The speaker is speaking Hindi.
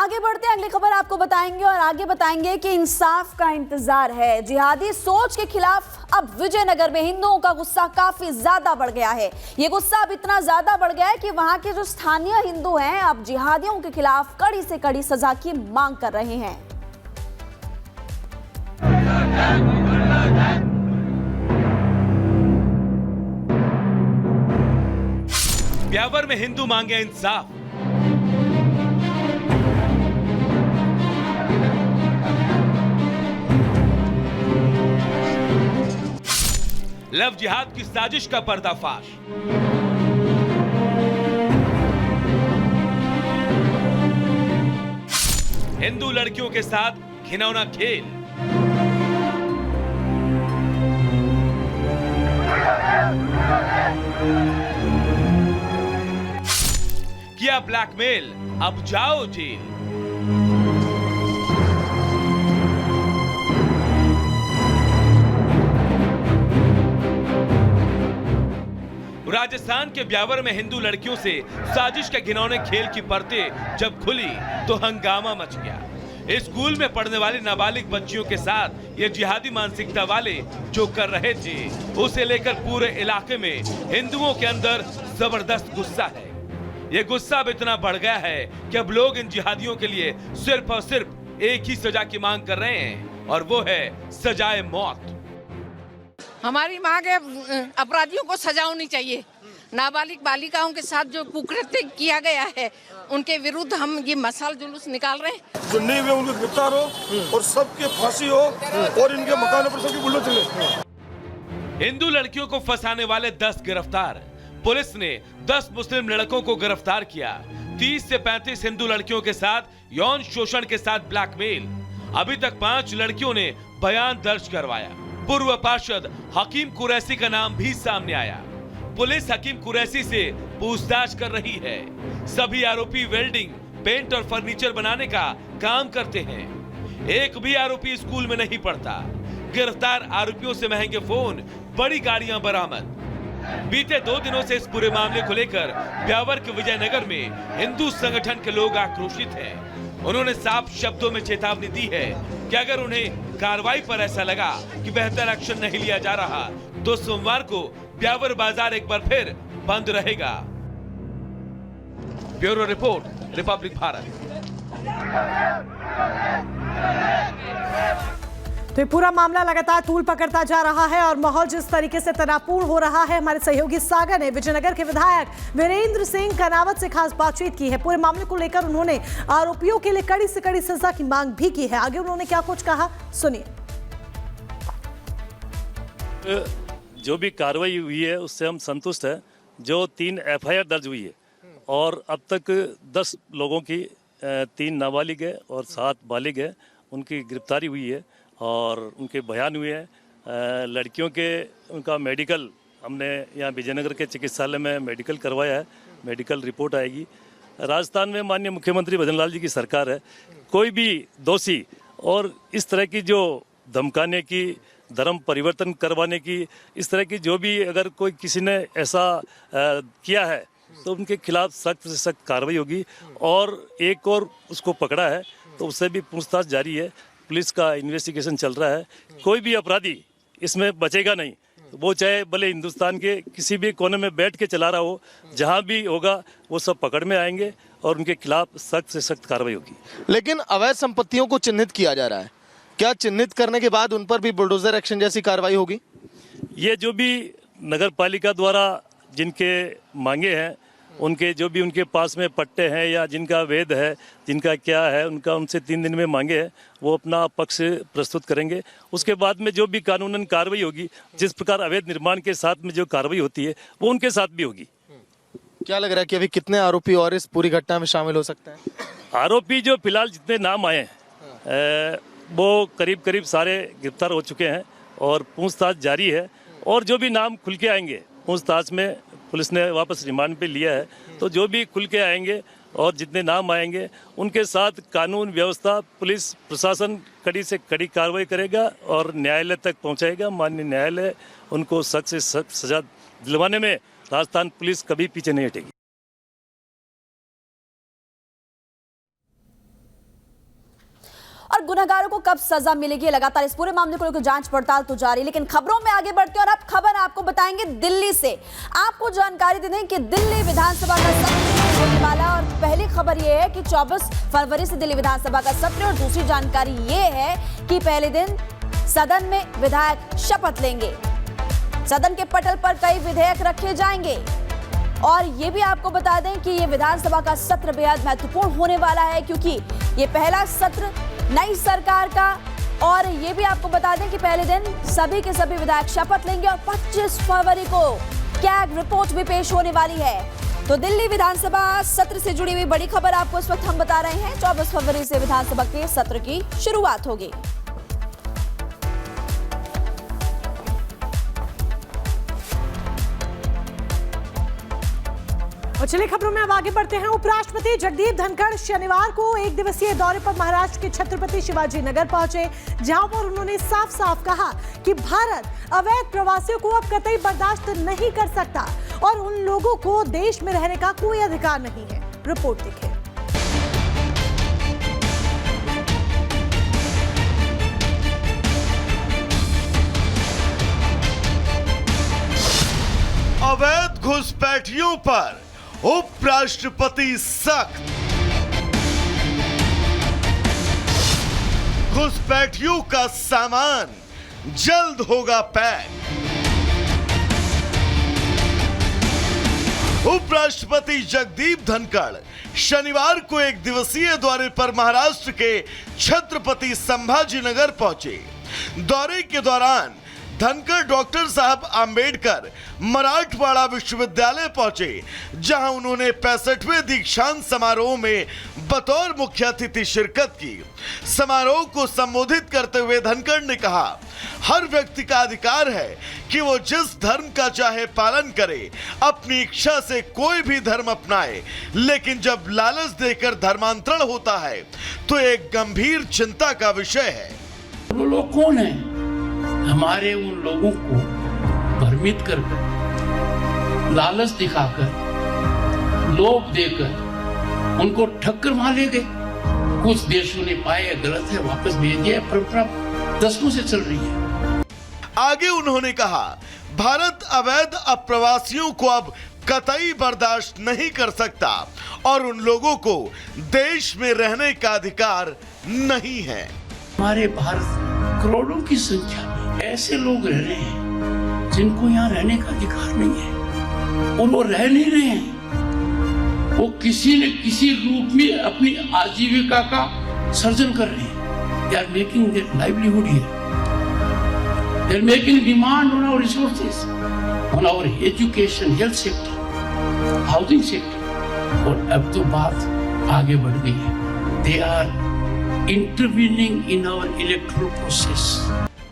आगे बढ़ते हैं, अगली खबर आपको बताएंगे और आगे बताएंगे कि इंसाफ का इंतजार है। जिहादी सोच के खिलाफ अब विजयनगर में हिंदुओं का गुस्सा काफी ज्यादा बढ़ गया है। ये गुस्सा अब इतना ज्यादा बढ़ गया है कि वहां के जो स्थानीय हिंदू हैं अब जिहादियों के खिलाफ कड़ी से कड़ी सजा की मांग कर रहे हैं। ब्यावर में हिंदू मांगे इंसाफ। लव जिहाद की साजिश का पर्दाफाश। हिंदू लड़कियों के साथ घिनौना खेल। किया ब्लैकमेल, अब जाओ जेल। राजस्थान के ब्यावर में हिंदू लड़कियों से साजिश के घिनौने खेल की परतें जब खुली तो हंगामा मच गया। स्कूल में पढ़ने वाली नाबालिग बच्चियों के साथ ये जिहादी मानसिकता वाले जो कर रहे थे उसे लेकर पूरे इलाके में हिंदुओं के अंदर जबरदस्त गुस्सा है। ये गुस्सा अब इतना बढ़ गया है कि अब लोग इन जिहादियों के लिए सिर्फ और सिर्फ एक ही सजा की मांग कर रहे हैं और वो है सजाए मौत। हमारी मांग है अपराधियों को सजा होनी चाहिए। नाबालिग बालिकाओं के साथ जो कुकृत्य किया गया है उनके विरुद्ध हम ये मशाल जुलूस निकाल रहे हैं। जो नहीं हुए उनको गिरफ्तार हो और सबके फांसी हो और इनके मकानों पर सबकी बुल्लो चले। हिंदू लड़कियों को फंसाने वाले 10 गिरफ्तार। पुलिस ने 10 मुस्लिम लड़कों को गिरफ्तार किया। 30 से 35 हिंदू लड़कियों के साथ यौन शोषण के साथ ब्लैकमेल। अभी तक 5 लड़कियों ने बयान दर्ज करवाया। पूर्व पार्षद हकीम कुरैशी का नाम भी सामने आया। पुलिस हकीम कुरैशी से पूछताछ कर रही है। सभी आरोपी वेल्डिंग, पेंट और फर्नीचर बनाने का काम करते हैं। एक भी आरोपी स्कूल में नहीं पढ़ता। गिरफ्तार आरोपियों से महंगे फोन, बड़ी गाड़ियां बरामद। बीते 2 दिनों से इस पूरे मामले को लेकर ब्यावर के विजयनगर में हिंदू संगठन के लोग आक्रोशित हैं। उन्होंने साफ शब्दों में चेतावनी दी है कि अगर उन्हें कार्रवाई पर ऐसा लगा कि बेहतर एक्शन नहीं लिया जा रहा तो सोमवार को ब्यावर बाजार एक बार फिर बंद रहेगा। Bureau report, Republic Bharat. तो ये पूरा मामला लगातार तूल पकड़ता जा रहा है और माहौल जिस तरीके से तनावपूर्ण हो रहा है, हमारे सहयोगी सागर ने विजयनगर के विधायक वीरेंद्र सिंह कनावत से खास बातचीत की है। पूरे मामले को लेकर उन्होंने आरोपियों के लिए कड़ी से कड़ी सजा की मांग भी की है। आगे उन्होंने क्या कुछ कहा, सुनिए। जो भी कार्रवाई हुई है उससे हम संतुष्ट हैं। जो 3 FIR दर्ज हुई है और अब तक 10 लोगों की 3 नाबालिग है और 7 बालिग है, उनकी गिरफ्तारी हुई है और उनके बयान हुए हैं। लड़कियों के उनका मेडिकल हमने यहाँ विजयनगर के चिकित्सालय में मेडिकल करवाया है। मेडिकल रिपोर्ट आएगी। राजस्थान में माननीय मुख्यमंत्री भजन लाल जी की सरकार है। कोई भी दोषी और इस तरह की जो धमकाने की, धर्म परिवर्तन करवाने की, इस तरह की जो भी अगर कोई किसी ने ऐसा किया है तो उनके खिलाफ सख्त से सख्त कार्रवाई होगी। और एक और उसको पकड़ा है तो उससे भी पूछताछ जारी है। पुलिस का इन्वेस्टिगेशन चल रहा है। कोई भी अपराधी इसमें बचेगा नहीं। वो चाहे भले हिंदुस्तान के किसी भी कोने में बैठ के चला रहा हो, जहां भी होगा वो सब पकड़ में आएंगे और उनके खिलाफ सख्त से सख्त कार्रवाई होगी। लेकिन अवैध संपत्तियों को चिन्हित किया जा रहा है, क्या चिन्हित करने के बाद उन पर भी बुलडोजर एक्शन जैसी कार्रवाई होगी? ये जो भी नगर पालिका द्वारा जिनके मांगे हैं, उनके जो भी उनके पास में पट्टे हैं या जिनका वेद है, जिनका क्या है, उनका उनसे 3 दिन में मांगे हैं, वो अपना पक्ष प्रस्तुत करेंगे। उसके बाद में जो भी कानूनन कार्रवाई होगी, जिस प्रकार अवैध निर्माण के साथ में जो कार्रवाई होती है वो उनके साथ भी होगी। क्या लग रहा है कि अभी कितने आरोपी और इस पूरी घटना में शामिल हो सकते हैं? आरोपी जो फिलहाल जितने नाम आए हैं वो करीब करीब सारे गिरफ्तार हो चुके हैं और पूछताछ जारी है। और जो भी नाम खुल के आएंगे, पूछताछ में पुलिस ने वापस रिमांड पे लिया है, तो जो भी खुल के आएंगे और जितने नाम आएंगे उनके साथ कानून व्यवस्था, पुलिस प्रशासन कड़ी से कड़ी कार्रवाई करेगा और न्यायालय तक पहुंचाएगा। माननीय न्यायालय उनको सख्त से सख्त सजा दिलवाने में राजस्थान पुलिस कभी पीछे नहीं हटेगी। और गुनहगारों को कब सजा मिलेगी। लगातार इस पूरे मामले को लेकर जांच पड़ताल तो जारी, लेकिन खबरों में आगे बढ़ते हैं और अब खबर आपको बताएंगे दिल्ली से। आपको जानकारी दे दें कि दिल्ली विधानसभा का सत्र होने वाला, और पहली खबर यह है कि 24 फरवरी से दिल्ली विधानसभा का सत्र, और दूसरी जानकारी ये है कि पहले दिन सदन में विधायक शपथ लेंगे। सदन के पटल पर कई विधेयक रखे जाएंगे, और ये भी आपको बता दें कि ये विधानसभा का सत्र बेहद महत्वपूर्ण होने वाला है, क्योंकि ये पहला सत्र नई सरकार का। और ये भी आपको बता दें कि पहले दिन सभी के सभी विधायक शपथ लेंगे, और 25 फरवरी को कैग रिपोर्ट भी पेश होने वाली है। तो दिल्ली विधानसभा सत्र से जुड़ी हुई बड़ी खबर आपको इस वक्त हम बता रहे हैं। 24 फरवरी से विधानसभा के सत्र की शुरुआत होगी। और चलिए खबरों में अब आगे बढ़ते हैं। उपराष्ट्रपति जगदीप धनखड़ शनिवार को एक दिवसीय दौरे पर महाराष्ट्र के छत्रपति शिवाजी नगर पहुंचे, जहां पर उन्होंने साफ साफ कहा कि भारत अवैध प्रवासियों को अब कतई बर्दाश्त नहीं कर सकता और उन लोगों को देश में रहने का कोई अधिकार नहीं है। रिपोर्ट देखिए। अवैध घुसपैठियों पर उपराष्ट्रपति सख्त। घुसपैठियों का सामान जल्द होगा पैक। उपराष्ट्रपति जगदीप धनखड़ शनिवार को एक दिवसीय दौरे पर महाराष्ट्र के छत्रपति संभाजीनगर पहुंचे। दौरे के दौरान धनखड़ डॉक्टर साहब आंबेडकर मराठवाड़ा विश्वविद्यालय पहुंचे, जहां उन्होंने 65वें दीक्षांत समारोह में बतौर मुख्य अतिथि शिरकत की। समारोह को संबोधित करते हुए धनखड़ ने कहा, हर व्यक्ति का अधिकार है कि वो जिस धर्म का चाहे पालन करे, अपनी इच्छा से कोई भी धर्म अपनाए, लेकिन जब लालच देकर धर्मांतरण होता है तो एक गंभीर चिंता का विषय है। वो लोग कौन है? हमारे उन लोगों को भ्रमित कर, लालच दिखाकर, लोभ देकर उनको ठक्कर मार ले गए। कुछ देशों ने पाया गलत है, वापस भेज दिया। परंपरा दशकों से चल रही है। आगे उन्होंने कहा, भारत अवैध अप्रवासियों को अब कतई बर्दाश्त नहीं कर सकता और उन लोगों को देश में रहने का अधिकार नहीं है। हमारे भारत करोड़ों की संख्या में ऐसे लोग रह रहे हैं जिनको यहाँ रहने का अधिकार नहीं है, और वो रह नहीं रहे हैं। वो किसी न किसी रूप में अपनी आजीविका का सर्जन कर रहे हैं। They are making their livelihood here. They are making demand on our resources, on our education, health sector, housing sector. और अब तो बात आगे बढ़ गई है। They are intervening in our electoral process.